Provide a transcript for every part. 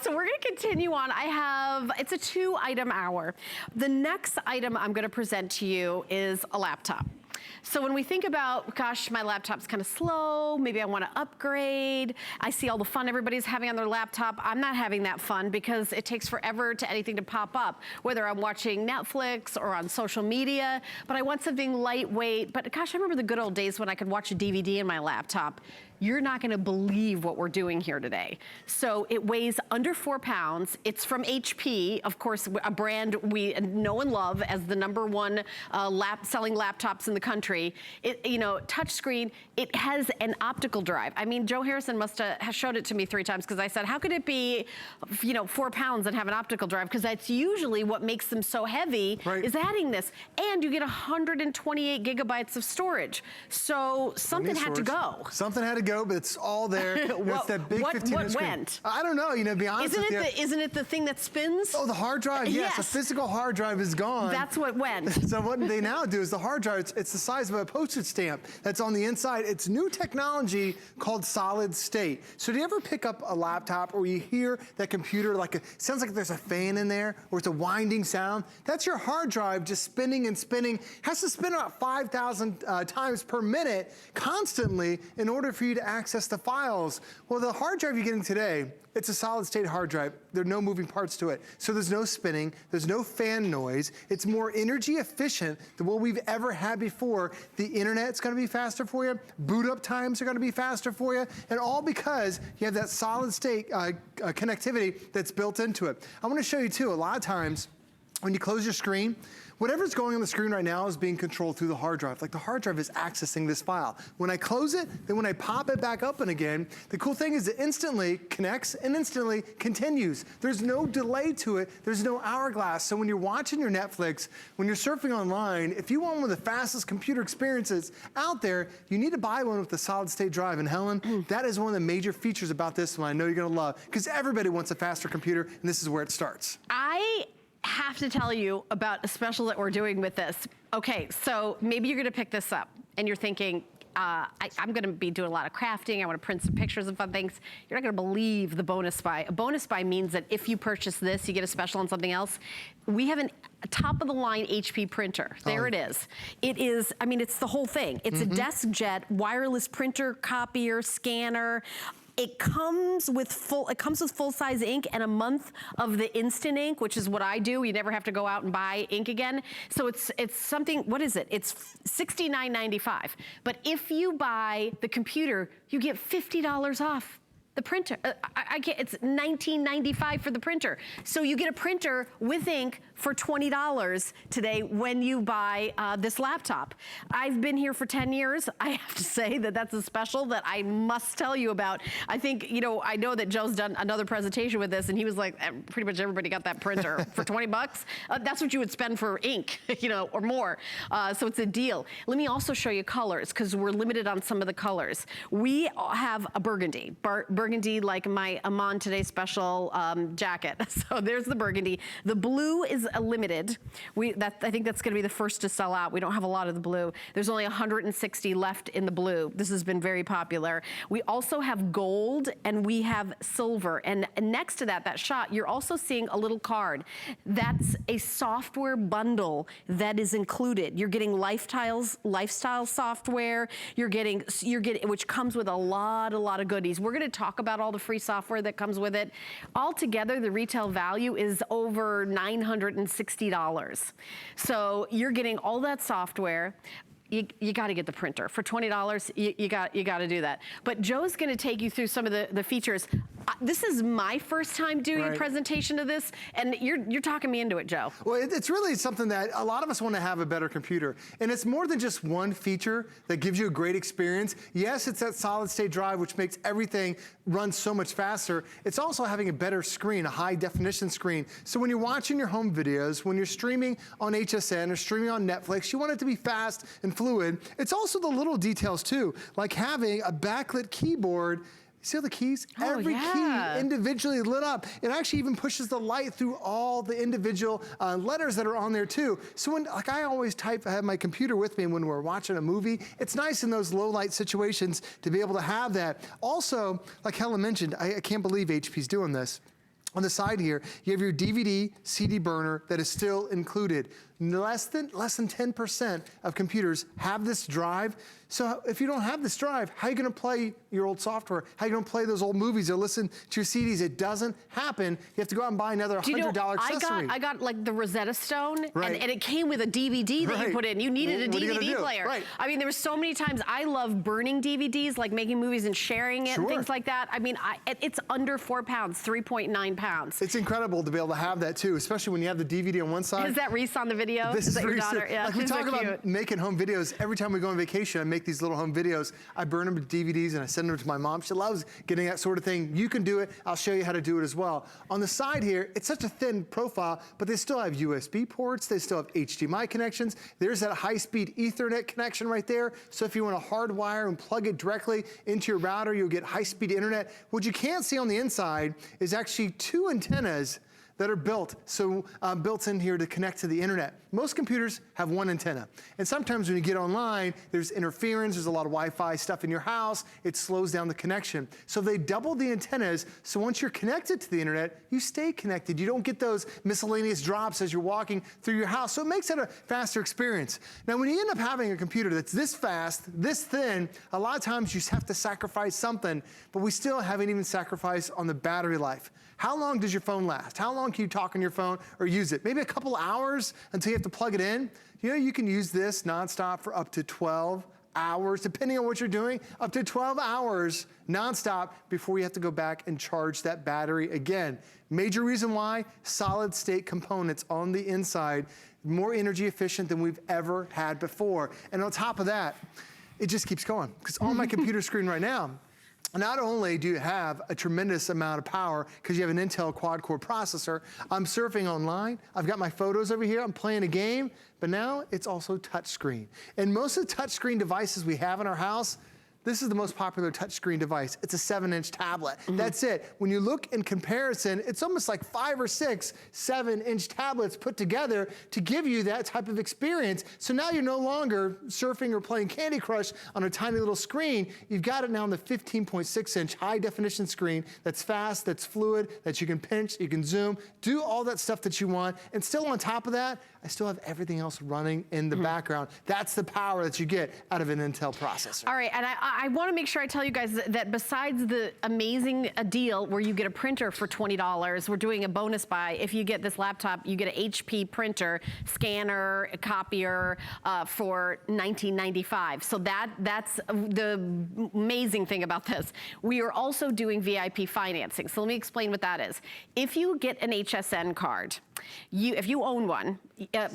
So we're gonna continue on. It's a 2-item hour. The next item I'm gonna present to you is a laptop. So when we think about, gosh, my laptop's kind of slow, maybe I want to upgrade. I see all the fun everybody's having on their laptop. I'm not having that fun because it takes forever to anything to pop up, whether I'm watching Netflix or on social media, but I want something lightweight. But gosh, I remember the good old days when I could watch a DVD in my laptop. You're not gonna believe what we're doing here today. So it weighs under 4 pounds. It's from HP, of course, a brand we know and love as the #1 selling laptops in the country. Touchscreen, it has an optical drive. I mean, Joe Harrison must have showed it to me 3 times because I said, how could it be, 4 pounds and have an optical drive? Because that's usually what makes them so heavy, is adding this. And you get 128 gigabytes of storage. So something had to go. Something had to go, but it's all there. It's that big 15-inch screen. Went? I don't know, to be honest with you. Isn't it the thing that spins? Oh, the hard drive, yes. The physical hard drive is gone. That's what went. So what they now do is the hard drive, it's the size of a postage stamp that's on the inside. It's new technology called solid state. So do you ever pick up a laptop or you hear that computer, sounds like there's a fan in there or it's a winding sound? That's your hard drive just spinning and spinning. Has to spin about 5,000 times per minute constantly in order for you to access the files. Well, the hard drive you're getting today, it's a solid state hard drive. There are no moving parts to it. So there's no spinning, there's no fan noise. It's more energy efficient than what we've ever had before. The internet's gonna be faster for you, boot up times are gonna be faster for you, and all because you have that solid state connectivity that's built into it. I wanna show you too, a lot of times when you close your screen, whatever's going on the screen right now is being controlled through the hard drive. Like the hard drive is accessing this file. When I close it, then when I pop it back open again, the cool thing is it instantly connects and instantly continues. There's no delay to it. There's no hourglass. So when you're watching your Netflix, when you're surfing online, if you want one of the fastest computer experiences out there, you need to buy one with the solid state drive. And Helen, that is one of the major features about this one I know you're gonna love, because everybody wants a faster computer, and this is where it starts. I have to tell you about a special that we're doing with this. Okay, so maybe you're gonna pick this up and you're thinking, I'm gonna be doing a lot of crafting, I wanna print some pictures and fun things. You're not gonna believe the bonus buy. A bonus buy means that if you purchase this, you get a special on something else. We have a top of the line HP printer. There it is. It is, I mean, it's the whole thing. It's a DeskJet wireless printer, copier, scanner. It comes with full-size ink and a month of the instant ink, which is what I do. You never have to go out and buy ink again. So it's something, what is it? It's $69.95. But if you buy the computer, you get $50 off the printer. It's $19.95 for the printer. So you get a printer with ink for $20 today when you buy this laptop. I've been here for 10 years. I have to say that that's a special that I must tell you about. I think, I know that Joe's done another presentation with this and he was like, pretty much everybody got that printer for 20 bucks. That's what you would spend for ink, or more. So it's a deal. Let me also show you colors because we're limited on some of the colors. We have a burgundy. Burgundy, like my Amon Today special jacket. So there's the burgundy. The blue is a limited. I think that's gonna be the first to sell out. We don't have a lot of the blue. There's only 160 left in the blue. This has been very popular. We also have gold and we have silver. And next to that shot, you're also seeing a little card. That's a software bundle that is included. You're getting lifestyle software. You're getting, which comes with a lot of goodies. We're gonna talk about all the free software that comes with it. Altogether, the retail value is over $960. So you're getting all that software. You got to get the printer. For $20, you got to do that. But Joe's going to take you through some of the features. This is my first time doing a presentation of this, and you're talking me into it, Joe. Well, it's really something that a lot of us want to have a better computer. And it's more than just one feature that gives you a great experience. Yes, it's that solid state drive, which makes everything run so much faster. It's also having a better screen, a high definition screen. So when you're watching your home videos, when you're streaming on HSN or streaming on Netflix, you want it to be fast and fluid. It's also the little details too, like having a backlit keyboard. See all the keys? Every key individually lit up. It actually even pushes the light through all the individual letters that are on there too. So when, like I always I have my computer with me when we're watching a movie. It's nice in those low light situations to be able to have that. Also, like Helen mentioned, I can't believe HP's doing this. On the side here, you have your DVD, CD burner that is still included. Less than 10% of computers have this drive. So if you don't have this drive, how are you gonna play your old software? How are you gonna play those old movies or listen to your CDs? It doesn't happen. You have to go out and buy another $100 accessory. I got like the Rosetta Stone, Right. and it came with a DVD that you put in. You needed a DVD player. Right. I mean, there were so many times I love burning DVDs, like making movies and sharing it and things like that. I mean, it's under 4 pounds, 3.9 pounds. It's incredible to be able to have that too, especially when you have the DVD on one side. Is that Reese on the video? This is that your Reese. daughter? Yeah, like we talk about cute. making home videos. Every time we go on vacation, I make these little home videos. I burn them to DVDs and I send them to my mom. She loves getting that sort of thing. You can do it. I'll show you how to do it as well. On the side here, it's such a thin profile, but they still have USB ports. They still have HDMI connections. There's that high-speed Ethernet connection right there. So if you want to hardwire and plug it directly into your router, you'll get high-speed internet. What you can't see on the inside is actually 2 antennas that are built in here to connect to the internet. Most computers have 1 antenna. And sometimes when you get online, there's interference, there's a lot of Wi-Fi stuff in your house, it slows down the connection. So they doubled the antennas, so once you're connected to the internet, you stay connected. You don't get those miscellaneous drops as you're walking through your house, so it makes it a faster experience. Now, when you end up having a computer that's this fast, this thin, a lot of times you have to sacrifice something, but we still haven't even sacrificed on the battery life. How long does your phone last? How long can you talk on your phone or use it? Maybe a couple hours until you have to plug it in. You know, you can use this nonstop for up to 12 hours, depending on what you're doing, up to 12 hours nonstop before you have to go back and charge that battery again. Major reason why, solid state components on the inside, more energy efficient than we've ever had before. And on top of that, it just keeps going. Because on my computer screen right now, not only do you have a tremendous amount of power because you have an Intel quad-core processor, I'm surfing online, I've got my photos over here, I'm playing a game, but now it's also touchscreen. And most of the touchscreen devices we have in our house, this is the most popular touchscreen device. It's a 7-inch tablet. That's it. When you look in comparison, it's almost like 5 or 6 7-inch tablets put together to give you that type of experience. So now you're no longer surfing or playing Candy Crush on a tiny little screen. You've got it now on the 15.6-inch high definition screen that's fast, that's fluid, that you can pinch, you can zoom, do all that stuff that you want. And still on top of that, I still have everything else running in the background. That's the power that you get out of an Intel processor. All right, and I want to make sure I tell you guys that besides the amazing deal where you get a printer for $20, we're doing a bonus buy. If you get this laptop, you get an HP printer, scanner, a copier for $19.95. So that's the amazing thing about this. We are also doing VIP financing. So let me explain what that is. If you get an HSN card, if you own one,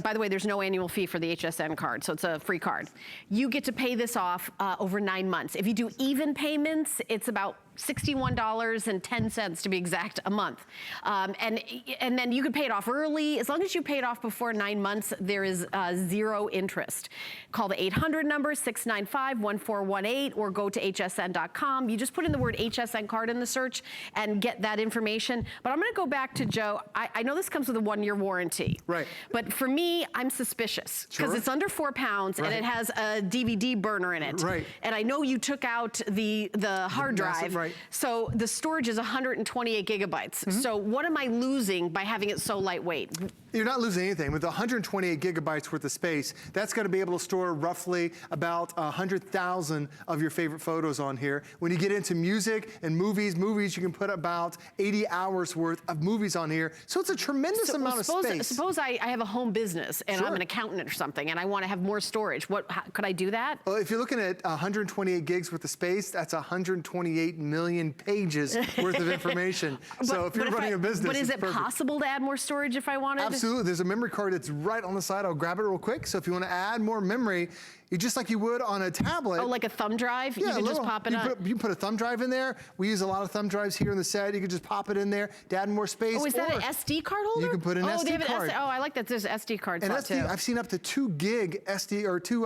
by the way, there's no annual fee for the HSN card, so it's a free card. You get to pay this off over 9 months. If you do even payments, it's about $61.10 to be exact a month. And then you can pay it off early. As long as you pay it off before 9 months, there is 0 interest. Call the 800 number, 695-1418, or go to hsn.com. You just put in the word HSN card in the search and get that information. But I'm gonna go back to Joe. I know this comes with a 1-year warranty. Right. But for me, I'm suspicious because it's under 4 pounds and it has a DVD burner in it. Right. And I know you took out the hard drive. Right. So the storage is 128 gigabytes. So what am I losing by having it so lightweight? You're not losing anything. With 128 gigabytes worth of space, that's going to be able to store roughly about 100,000 of your favorite photos on here. When you get into music and movies, you can put about 80 hours worth of movies on here. So it's a tremendous amount of space. Suppose I have a home business and I'm an accountant or something and I want to have more storage. Could I do that? Well, if you're looking at 128 gigs worth of space, that's 128 million pages worth of information. So if you're running a business, but is it possible to add more storage if I wanted? Absolutely. There's a memory card that's right on the side. I'll grab it real quick. So if you want to add more memory, just like you would on a tablet. Oh, like a thumb drive? Yeah, you can just pop it up. You can put a thumb drive in there. We use a lot of thumb drives here in the set. You can just pop it in there to add more space. Oh, is that an SD card holder? You can put an SD card. Oh, I like that there's SD card slot too. I've seen up to 2 gig SD or 2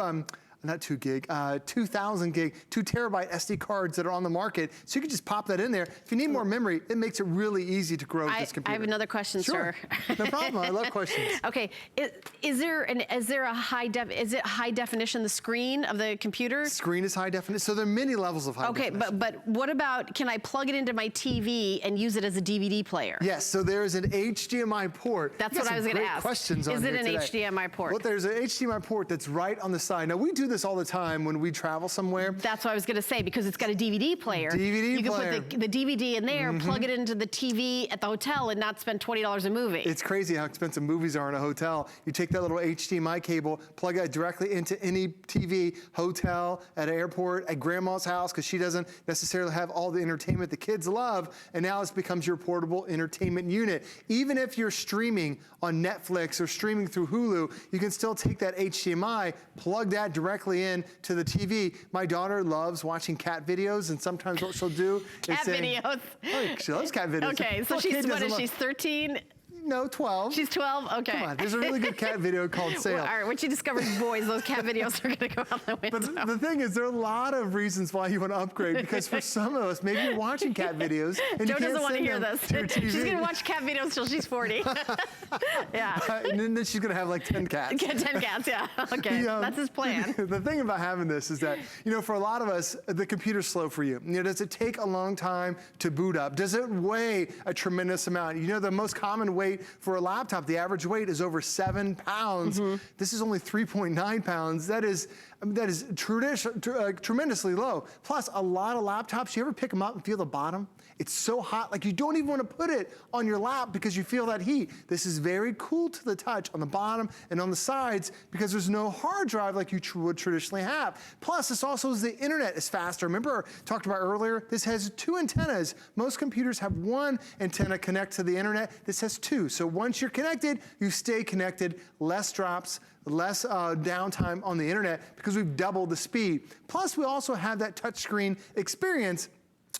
not 2 gig, 2,000 gig, 2 terabyte SD cards that are on the market. So you can just pop that in there. If you need more memory, it makes it really easy to grow this computer. I have another question, sure. sir. No problem, I love questions. Okay, is there a is it high definition, the screen of the computer? Screen is high definition, so there are many levels of high definition. Okay, but what about, can I plug it into my TV and use it as a DVD player? Yes, so there's an HDMI port. That's what I was going to ask. Questions on Is it here an today. HDMI port? Well, there's an HDMI port that's right on the side. Now, we do this all the time when we travel somewhere. That's what I was going to say, because it's got a DVD player. DVD you player. can put the DVD in there, plug it into the TV at the hotel, and not spend $20 a movie. It's crazy how expensive movies are in a hotel. You take that little HDMI cable, plug it directly into any TV, hotel, at an airport, at grandma's house, because she doesn't necessarily have all the entertainment the kids love, and now it becomes your portable entertainment unit. Even if you're streaming on Netflix or streaming through Hulu, you can still take that HDMI, plug that directly in to the TV. My daughter loves watching cat videos, and sometimes what she'll do is say, videos. Oh, she loves cat videos. Okay, so she's, what is she, 13? No, 12. She's 12? Okay. Come on, there's a really good cat video called Sail. Well, all right, when she discovers boys, those cat videos are gonna go out the window. But the thing is, there are a lot of reasons why you want to upgrade, because for some of us, maybe you're watching cat videos and Joe you can't doesn't want to send hear them this. to your TV. She's gonna watch cat videos till she's 40. Yeah. And then she's gonna have like 10 cats. Get 10 cats, yeah. Okay, that's his plan. The thing about having this is that, for a lot of us, the computer's slow for you. Does it take a long time to boot up? Does it weigh a tremendous amount? The most common weight for a laptop, the average weight is over 7 pounds. This is only 3.9 pounds. That is tremendously low. Plus, a lot of laptops, you ever pick them up and feel the bottom? It's so hot, like you don't even want to put it on your lap because you feel that heat. This is very cool to the touch on the bottom and on the sides because there's no hard drive like you would traditionally have. Plus, this also is the internet is faster. Remember, I talked about earlier, this has 2 antennas. Most computers have 1 antenna connect to the internet. This has 2. So once you're connected, you stay connected, less drops, less downtime on the internet because we've doubled the speed. Plus, we also have that touchscreen experience,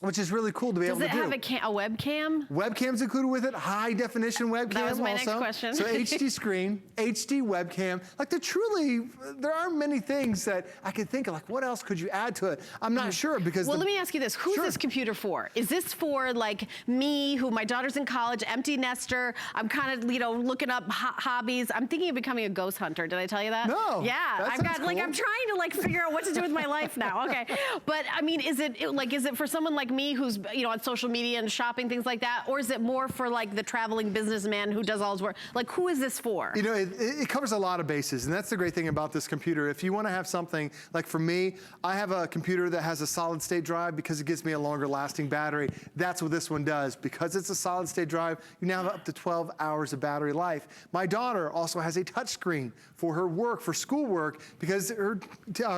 which is really cool to be able to do. Does it have a webcam? Webcam's included with it, high definition webcam That was my also. next question. So HD screen, HD webcam. Like there are many things that I could think of, like what else could you add to it? I'm not sure because Well, let me ask you this. Who's this computer for? Is this for like me, who my daughter's in college, empty nester, I'm kind of, looking up hobbies. I'm thinking of becoming a ghost hunter. Did I tell you that? No. Yeah, That sounds cool. I'm trying to figure out what to do with my life now. Okay. But I mean, is it for someone like me who's, on social media and shopping, things like that? Or is it more for like the traveling businessman who does all his work? Like, who is this for? It covers a lot of bases, and that's the great thing about this computer. If you want to have something, like for me, I have a computer that has a solid state drive because it gives me a longer lasting battery. That's what this one does. Because it's a solid state drive, you now have up to 12 hours of battery life. My daughter also has a touch screen for her work, for schoolwork, because her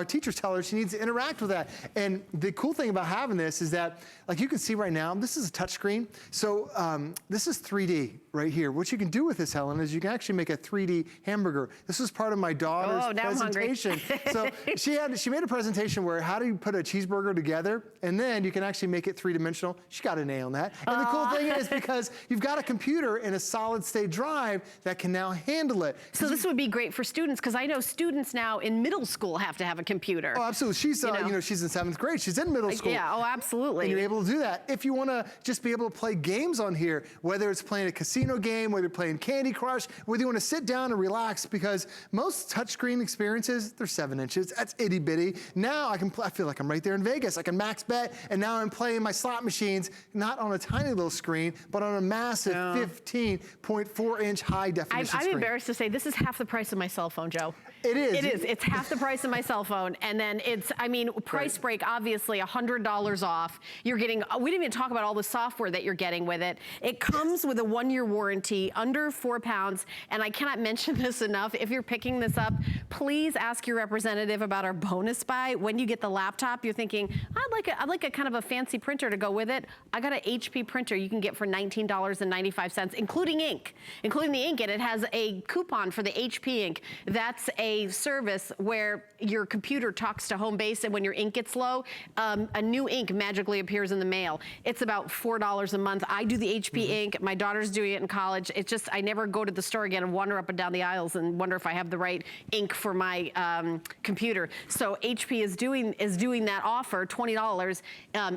teachers tell her she needs to interact with that. And the cool thing about having this is that, like you can see right now, this is a touch screen. So this is 3D right here. What you can do with this, Helen, is you can actually make a 3D hamburger. This was part of my daughter's presentation. So she made a presentation where how do you put a cheeseburger together, and then you can actually make it 3-dimensional. She got an A on that. And the cool thing is because you've got a computer in a solid state drive that can now handle it. So this would be great for students, because I know students now in middle school have to have a computer. Oh, absolutely. She's, she's in 7th grade. She's in middle school. Yeah, absolutely. And you're able to do that. If you want to just be able to play games on here, whether it's playing a casino game, whether you're playing Candy Crush, whether you want to sit down and relax, because most touchscreen experiences, they're 7 inches. That's itty bitty. Now I feel like I'm right there in Vegas. I can max bet, and now I'm playing my slot machines, not on a tiny little screen, but on a massive 15.4-inch high definition screen. I'm embarrassed to say this is half the price of my cell phone, Joe. It is. It is. It's half the price of my cell phone. And then price break, obviously $100 off. You're getting, we didn't even talk about all the software that you're getting with it. It comes with a 1-year warranty, under 4 pounds. And I cannot mention this enough. If you're picking this up, please ask your representative about our bonus buy. When you get the laptop, you're thinking, I'd like a kind of a fancy printer to go with it. I got an HP printer you can get for $19.95, including ink. Including the ink, and it has a coupon for the HP ink. That's a service where your computer talks to home base, and when your ink gets low, a new ink magically appears appears in the mail. It's about $4 a month. I do the HP ink. My daughter's doing it in college. It's just, I never go to the store again and wander up and down the aisles and wonder if I have the right ink for my computer. So HP is doing that offer, $20,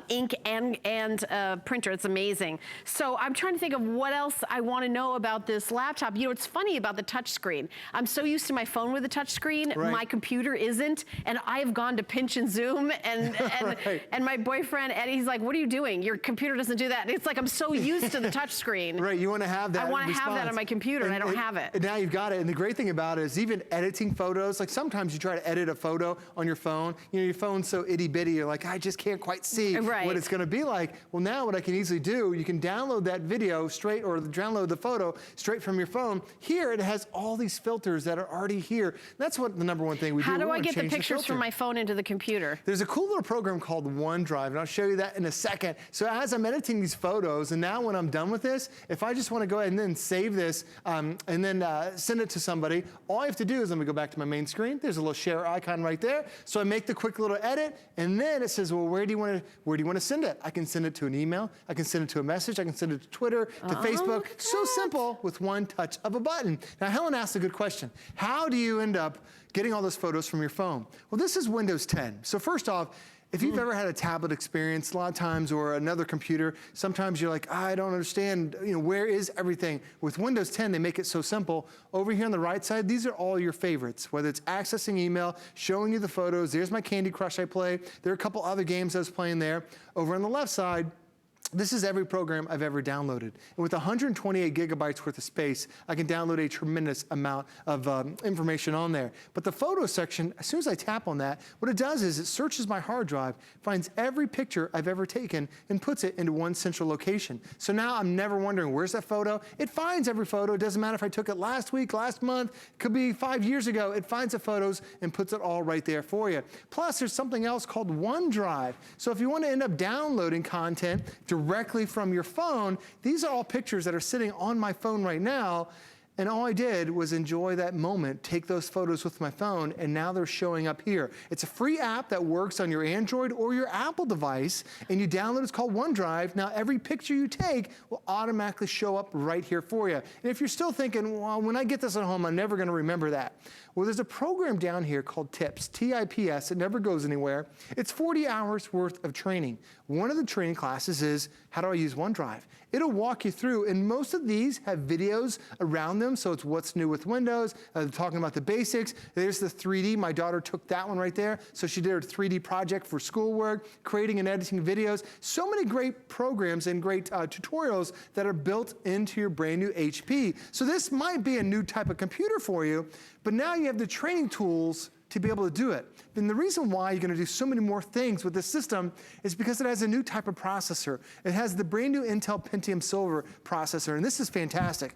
ink and printer. It's amazing. So I'm trying to think of what else I want to know about this laptop. You know, it's funny about the touch screen. I'm so used to my phone with a touch screen. Right. My computer isn't, and I've gone to pinch and zoom, and right. and my boyfriend Eddie's like, "What are you doing? Your computer doesn't do that." And it's like I'm so used to the touch screen. Right, you want to have that. I want to have that on my computer, and I don't have it. And now you've got it. And the great thing about it is even editing photos. Like sometimes you try to edit a photo on your phone. You know, your phone's so itty bitty. You're like, I just can't quite see what it's going to be like. Well, now what I can easily do, you can download that video straight, or download the photo straight from your phone. Here it has all these filters that are already here. That's what the number one thing we do. How do I get the pictures from my phone into the computer? There's a cool little program called OneDrive, and I'll show you that in a second. So as I'm editing these photos, and now when I'm done with this, if I just want to go ahead and then save this, and then send it to somebody, all I have to do is, let me go back to my main screen. There's a little share icon right there. So I make the quick little edit, and then it says, well, where do you want to send it? I can send it to an email. I can send it to a message. I can send it to Twitter, to Facebook. So simple with one touch of a button. Now, Helen asked a good question. How do you end up getting all those photos from your phone? Well, this is Windows 10. So first off, if you've ever had a tablet experience, a lot of times, or another computer, sometimes you're like, I don't understand, you know, where is everything? With Windows 10, they make it so simple. Over here on the right side, these are all your favorites, whether it's accessing email, showing you the photos. There's my Candy Crush I play. There are a couple other games I was playing there. Over on the left side, this is every program I've ever downloaded. And with 128 gigabytes worth of space, I can download a tremendous amount of information on there. But the photo section, as soon as I tap on that, what it does is it searches my hard drive, finds every picture I've ever taken, and puts it into one central location. So now I'm never wondering, where's that photo? It finds every photo. It doesn't matter if I took it last week, last month, it could be 5 years ago. It finds the photos and puts it all right there for you. Plus, there's something else called OneDrive. So if you want to end up downloading content directly from your phone, these are all pictures that are sitting on my phone right now. And all I did was enjoy that moment, take those photos with my phone, and now they're showing up here. It's a free app that works on your Android or your Apple device, and you download it. It's called OneDrive. Now, every picture you take will automatically show up right here for you. And if you're still thinking, well, when I get this at home, I'm never going to remember that. Well, there's a program down here called TIPS, T-I-P-S. It never goes anywhere. It's 40 hours worth of training. One of the training classes is, how do I use OneDrive? It'll walk you through, and most of these have videos around them, so it's what's new with Windows, talking about the basics. There's the 3D. My daughter took that one right there, so she did her 3D project for schoolwork, creating and editing videos. So many great programs and great tutorials that are built into your brand new HP. So this might be a new type of computer for you, but now you have the training tools to be able to do it. And the reason why you're going to do so many more things with this system is because it has a new type of processor. It has the brand new Intel Pentium Silver processor, and this is fantastic.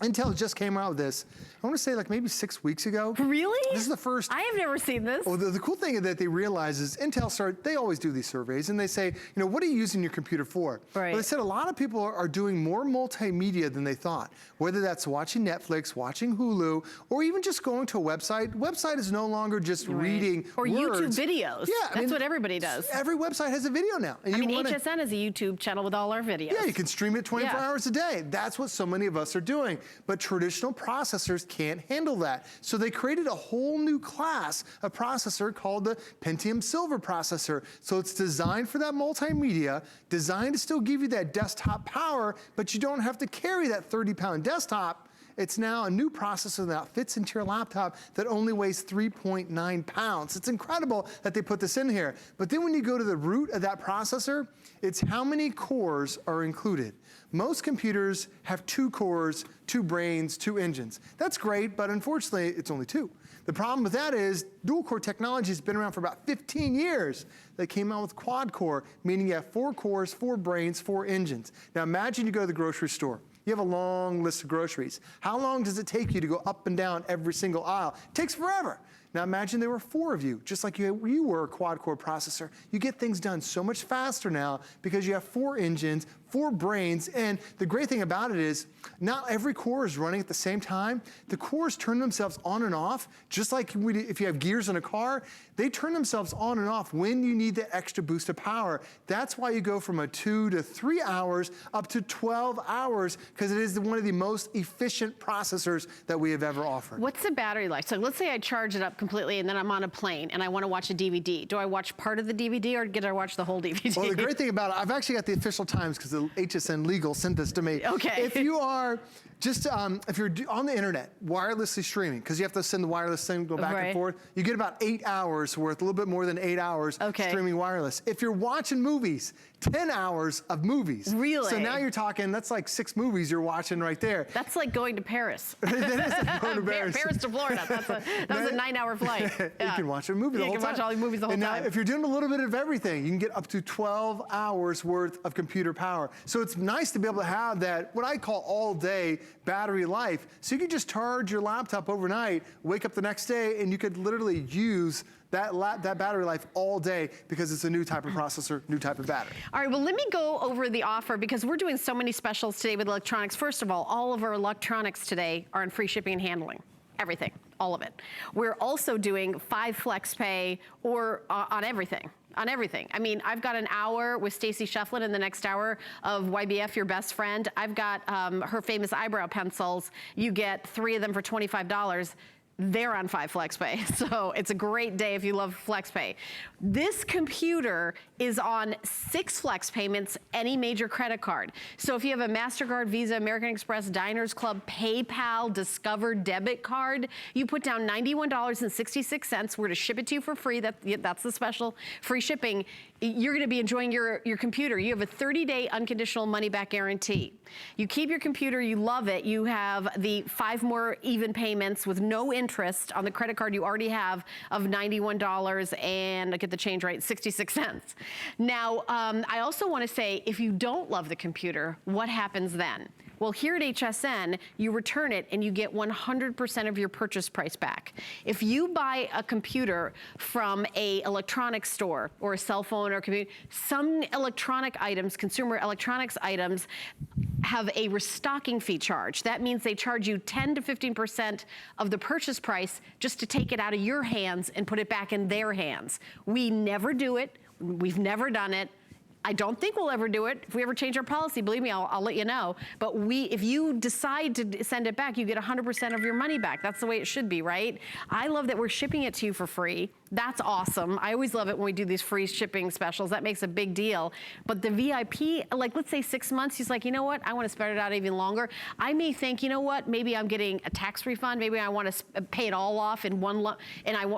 Intel just came out with this, I want to say like maybe 6 weeks ago. Really? This is the first. I have never seen this. Well, the cool thing that they realize is Intel they always do these surveys, and they say, you know, what are you using your computer for? Right. Well, they said a lot of people are doing more multimedia than they thought, whether that's watching Netflix, watching Hulu, or even just going to a website. Website is no longer just reading or words. YouTube videos. Yeah, That's what everybody does. Every website has a video now. And HSN is a YouTube channel with all our videos. Yeah, you can stream it 24 hours a day. That's what so many of us are doing. But traditional processors can't handle that. So they created a whole new class of processor called the Pentium Silver processor. So it's designed for that multimedia, designed to still give you that desktop power, but you don't have to carry that 30-pound desktop. It's now a new processor that fits into your laptop that only weighs 3.9 pounds. It's incredible that they put this in here. But then when you go to the root of that processor, it's how many cores are included. Most computers have 2 cores, 2 brains, 2 engines. That's great, but unfortunately, it's only 2. The problem with that is dual-core technology has been around for about 15 years. They came out with quad-core, meaning you have 4 cores, 4 brains, 4 engines. Now imagine you go to the grocery store. You have a long list of groceries. How long does it take you to go up and down every single aisle? It takes forever. Now imagine there were 4 of you, just like you were a quad-core processor. You get things done so much faster now because you have 4 engines, 4 brains, and the great thing about it is not every core is running at the same time. The cores turn themselves on and off, just like if you have gears in a car, they turn themselves on and off when you need the extra boost of power. That's why you go from a 2 to 3 hours up to 12 hours, because it is one of the most efficient processors that we have ever offered. What's the battery life? So let's say I charge it up completely and then I'm on a plane and I want to watch a DVD. Do I watch part of the DVD or get I watch the whole DVD? Well, the great thing about it, I've actually got the official times because the HSN Legal sent this to me. Okay. If you are just, if you're on the internet, wirelessly streaming, because you have to send the wireless thing, go back and forth, you get about 8 hours worth, a little bit more than 8 hours streaming wireless. If you're watching movies, 10 hours of movies. Really? So now you're talking, that's like 6 movies you're watching right there. That's like going to Paris. That is like going to Paris. Paris to Florida. That was a 9-hour flight. Yeah. You can watch a movie the whole time. You can watch all the movies the whole time. Now, if you're doing a little bit of everything, you can get up to 12 hours worth of computer power. So it's nice to be able to have that, what I call all day battery life. So you can just charge your laptop overnight, wake up the next day, and you could literally use that battery life all day because it's a new type of processor, new type of battery. All right, well, let me go over the offer because we're doing so many specials today with electronics. First of all of our electronics today are on free shipping and handling. Everything, all of it. We're also doing 5 flex pay or on everything. On everything. I mean, I've got an hour with Stacy Shefflin in the next hour of YBF, Your Best Friend. I've got her famous eyebrow pencils. You get 3 of them for $25. They're on 5 FlexPay, so it's a great day if you love FlexPay. This computer is on 6 flex payments, any major credit card. So if you have a MasterCard, Visa, American Express, Diners Club, PayPal, Discover debit card, you put down $91.66. We're to ship it to you for free. That's the special free shipping. You're gonna be enjoying your computer. You have a 30-day unconditional money-back guarantee. You keep your computer, you love it. You have the 5 more even payments with no interest on the credit card you already have of $91 and I get the change rate, 66 cents. Now, I also wanna say, if you don't love the computer, what happens then? Well, here at HSN, you return it and you get 100% of your purchase price back. If you buy a computer from a electronics store or a cell phone or computer, some electronic items, consumer electronics items, have a restocking fee charge. That means they charge you 10 to 15% of the purchase price just to take it out of your hands and put it back in their hands. We never do it. We've never done it. I don't think we'll ever do it. If we ever change our policy, believe me, I'll let you know. But if you decide to send it back, you get 100% of your money back. That's the way it should be, right? I love that we're shipping it to you for free. That's awesome. I always love it when we do these free shipping specials. That makes a big deal. But the VIP, like let's say 6 months, he's like, you know what? I want to spread it out even longer. I may think, you know what? Maybe I'm getting a tax refund. Maybe I want to pay it all off in one lump,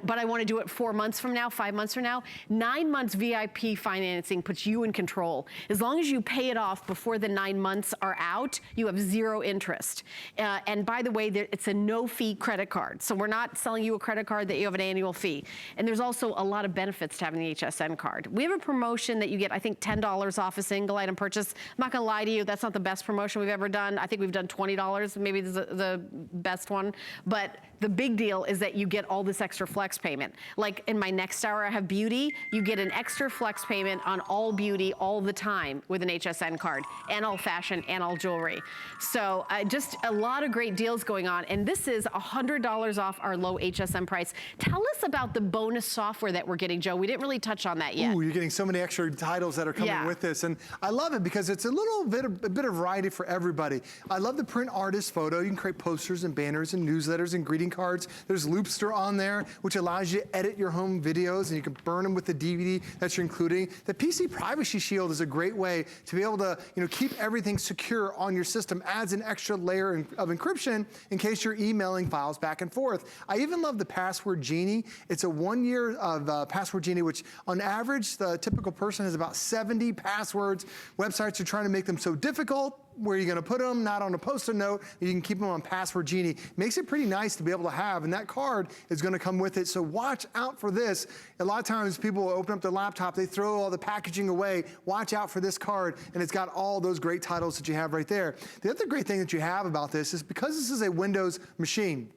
but I want to do it 4 months from now, 5 months from now. 9 months VIP financing puts you in control. As long as you pay it off before the 9 months are out, you have 0 interest. And by the way, it's a no-fee credit card. So we're not selling you a credit card that you have an annual fee. And there's also a lot of benefits to having the HSN card. We have a promotion that you get, I think, $10 off a single item purchase. I'm not gonna lie to you, that's not the best promotion we've ever done. I think we've done $20, maybe this is the best one. But the big deal is that you get all this extra flex payment. Like in my next hour, I have beauty. You get an extra flex payment on all beauty all the time with an HSN card, and all fashion, and all jewelry. So just a lot of great deals going on. And this is $100 off our low HSN price. Tell us about the bonus software that we're getting, Joe. We didn't really touch on that yet. Ooh, you're getting so many extra titles that are coming with this. And I love it because it's a bit of variety for everybody. I love the print artist photo. You can create posters and banners and newsletters and greeting cards. There's Loopster on there, which allows you to edit your home videos and you can burn them with the DVD that you're including. The PC Privacy Shield is a great way to be able to keep everything secure on your system, adds an extra layer of encryption in case you're emailing files back and forth. I even love the Password Genie. It's a 1 year of Password Genie, which on average, the typical person has about 70 passwords. Websites are trying to make them so difficult. Where you're gonna put them, not on a Post-it note, you can keep them on Password Genie. Makes it pretty nice to be able to have, and that card is gonna come with it, so watch out for this. A lot of times people open up their laptop, they throw all the packaging away. Watch out for this card, and it's got all those great titles that you have right there. The other great thing that you have about this is because this is a Windows machine,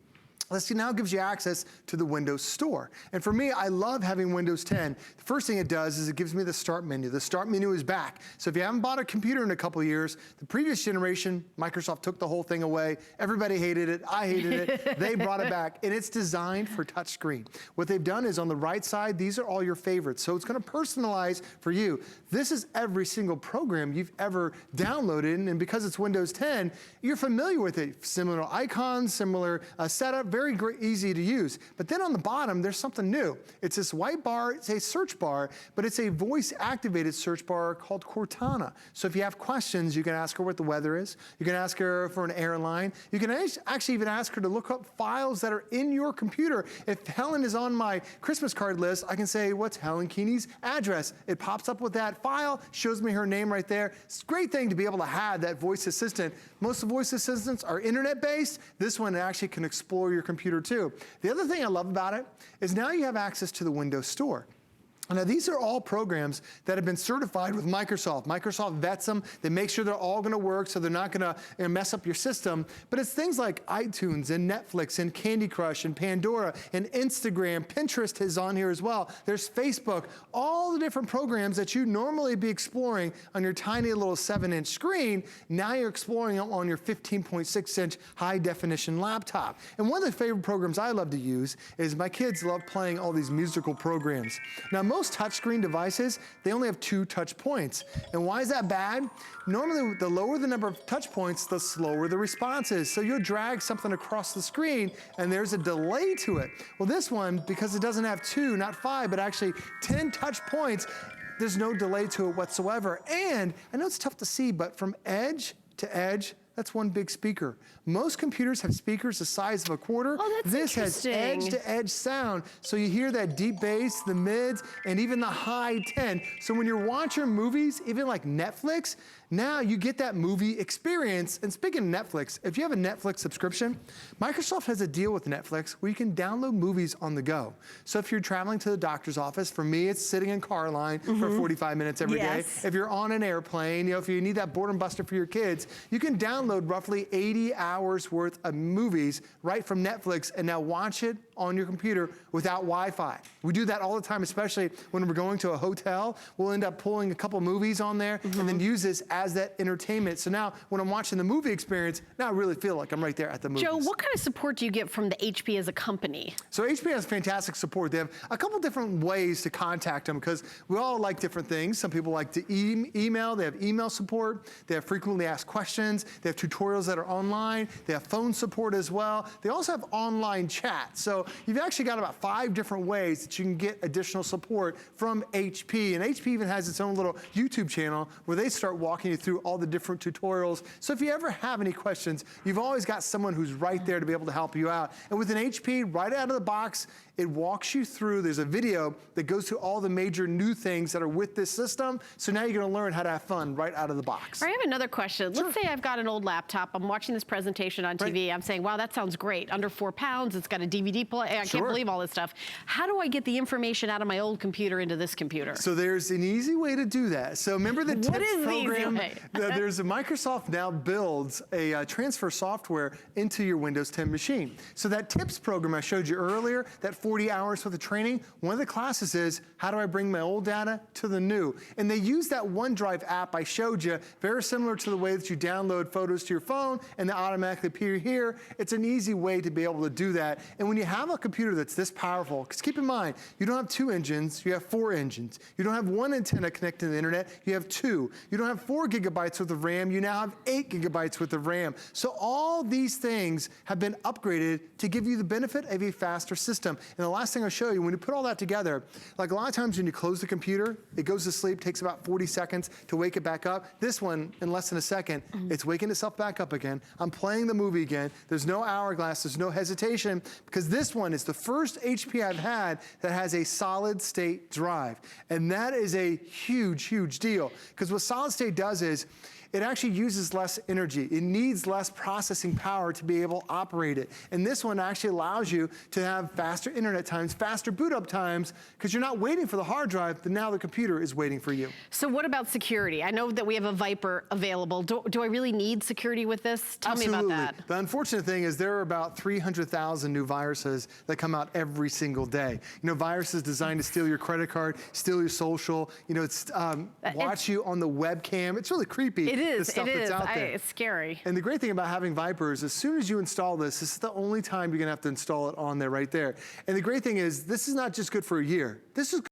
this now gives you access to the Windows Store. And for me, I love having Windows 10. The first thing it does is it gives me the start menu. The start menu is back. So if you haven't bought a computer in a couple of years, the previous generation, Microsoft took the whole thing away. Everybody hated it. I hated it. They brought it back. And it's designed for touchscreen. What they've done is on the right side, these are all your favorites. So it's going to personalize for you. This is every single program you've ever downloaded. And because it's Windows 10, you're familiar with it. Similar icons, similar setup, very easy to use. But then on the bottom, there's something new. It's this white bar, it's a search bar, but it's a voice-activated search bar called Cortana. So if you have questions, you can ask her what the weather is. You can ask her for an airline. You can actually even ask her to look up files that are in your computer. If Helen is on my Christmas card list, I can say, what's Helen Keeney's address? It pops up with that file, shows me her name right there. It's a great thing to be able to have that voice assistant. Most of the voice assistants are internet-based. This one actually can explore your computer too. The other thing I love about it is now you have access to the Windows Store. Now, these are all programs that have been certified with Microsoft. Microsoft vets them. They make sure they're all going to work, so they're not going to mess up your system. But it's things like iTunes and Netflix and Candy Crush and Pandora and Instagram. Pinterest is on here as well. There's Facebook. All the different programs that you normally be exploring on your tiny little 7-inch screen, now you're exploring them on your 15.6-inch high-definition laptop. And one of the favorite programs I love to use is my kids love playing all these musical programs. Now, most touchscreen devices, they only have 2 touch points. And why is that bad? Normally, the lower the number of touch points, the slower the response is. So you'll drag something across the screen, and there's a delay to it. Well, this one, because it doesn't have 2, not 5, but actually 10 touch points, there's no delay to it whatsoever. And I know it's tough to see, but from edge to edge, that's one big speaker. Most computers have speakers the size of a quarter. Oh, that's This has edge-to-edge sound, so you hear that deep bass, the mids, and even the high 10. So when you're watching movies, even like Netflix, now you get that movie experience. And speaking of Netflix, if you have a Netflix subscription, Microsoft has a deal with Netflix where you can download movies on the go. So if you're traveling to the doctor's office, for me, it's sitting in car line for 45 minutes every day. If you're on an airplane, if you need that boredom buster for your kids, you can download roughly 80 hours worth of movies right from Netflix and now watch it on your computer without Wi-Fi. We do that all the time, especially when we're going to a hotel. We'll end up pulling a couple movies on there and then use this as that entertainment. So now when I'm watching the movie experience, now I really feel like I'm right there at the movies. Joe, what kind of support do you get from the HP as a company? So HP has fantastic support. They have a couple different ways to contact them because we all like different things. Some people like to email. They have email support. They have frequently asked questions. They have tutorials that are online. They have phone support as well. They also have online chat. So you've actually got about 5 different ways that you can get additional support from HP. And HP even has its own little YouTube channel where they start walking you through all the different tutorials. So if you ever have any questions, you've always got someone who's right there to be able to help you out. And with an HP, right out of the box, it walks you through. There's a video that goes through all the major new things that are with this system. So now you're going to learn how to have fun right out of the box. I have another question. Sure. Let's say I've got an old laptop. I'm watching this presentation on TV. I'm saying, wow, that sounds great. Under 4 pounds. It's got a DVD player. I can't believe all this stuff. How do I get the information out of my old computer into this computer? So there's an easy way to do that. So remember the What tips is the program? easy way? There's a Microsoft now builds a transfer software into your Windows 10 machine. So that tips program I showed you earlier, that 40 hours worth of training, one of the classes is how do I bring my old data to the new? And they use that OneDrive app I showed you, very similar to the way that you download photos to your phone and they automatically appear here. It's an easy way to be able to do that. And when you have a computer that's this powerful, because keep in mind, you don't have 2 engines, you have 4 engines. You don't have 1 antenna connected to the internet, you have 2. You don't have 4 gigabytes worth of RAM, you now have 8 gigabytes worth of RAM. So all these things have been upgraded to give you the benefit of a faster system. And the last thing I'll show you, when you put all that together, like a lot of times when you close the computer, it goes to sleep, takes about 40 seconds to wake it back up. This one, in less than a second, it's waking itself back up again. I'm playing the movie again. There's no hourglass, there's no hesitation, because this one is the first HP I've had that has a solid state drive. And that is a huge, huge deal. Because what solid state does is, it actually uses less energy. It needs less processing power to be able to operate it. And this one actually allows you to have faster internet times, faster boot up times, because you're not waiting for the hard drive, but now the computer is waiting for you. So what about security? I know that we have a Viper available. Do I really need security with this? Tell me about that. The unfortunate thing is there are about 300,000 new viruses that come out every single day. You know, viruses designed to steal your credit card, steal your social, you know, watch you on the webcam. It's really creepy. It is, the stuff that's out there. It's scary. And the great thing about having Viper is as soon as you install this, this is the only time you're gonna have to install it on there right there. And the great thing is this is not just good for a year. This is